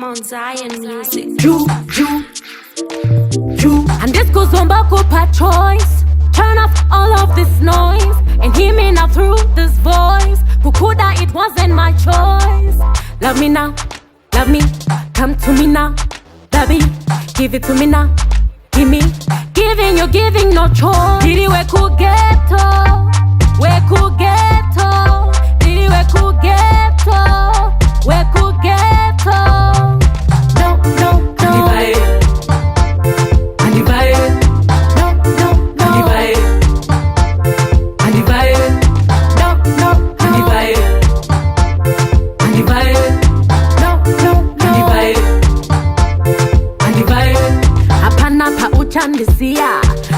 Mount Zion music. Ju. And this goes on back up by choice. Turn off all of this noise and hear me now through this voice. Kukuda, it wasn't my choice. Love me now, love me, come to me now. Baby, give it to me now. Give me, giving, you're giving no choice. Didi we could ghetto, we could ghetto. Didi we could ghetto, we could ghetto. No.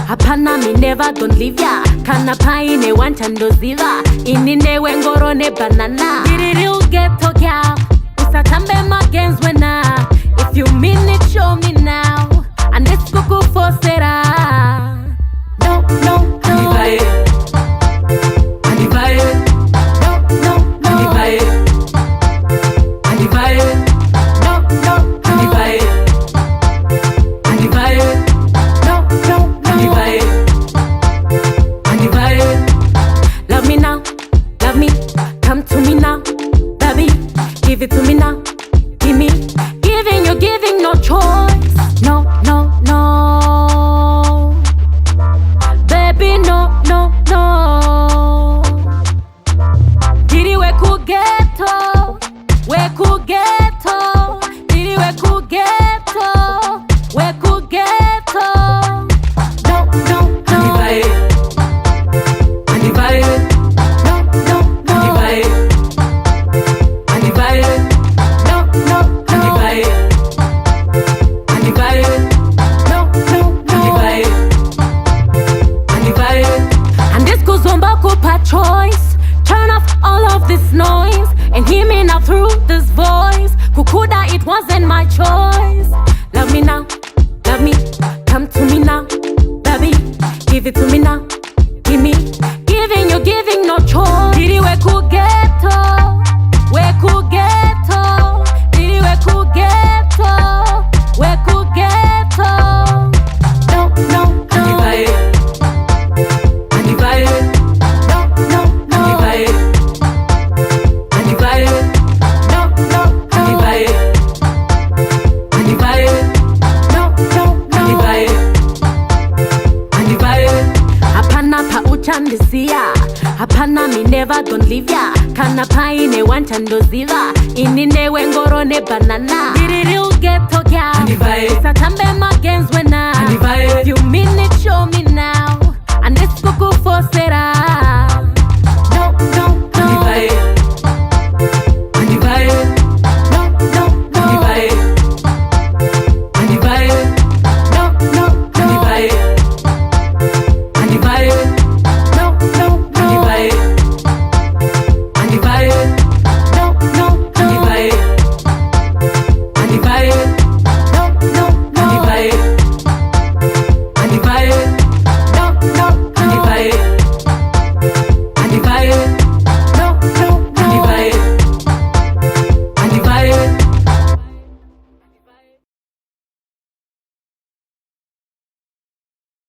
Hapana mi never don't leave ya. Kana paine wanchandoziva. Inine wengoro ne banana. Diddy get to girl. Usatambe my games when now. If you mean it, show me now. And let's go for Sarah. No. Love me now, love me, come to me now. Baby, give it to me now. Give me, giving, you're giving no choice. No. Baby, no. Didi we could ghetto, we could ghetto. Didi we could ghetto, we could ghetto. No. And this goes on back up by choice. Turn off all of this noise and hear me now through this voice. Kukuda, it wasn't my choice. Love me now, love me, come to me now. Baby, give it to me now. Give me, giving, you're giving no choice. Didi we could ghetto, we could ghetto. Didi we could ghetto, we could ghetto. No. Hapana mi never don't leave ya. Kana paine wanchandoziva. Inine wengoro ne banana. Diddy get to girl. Satambe my games when now. If you mean it, show me now. And let's go for Sarah.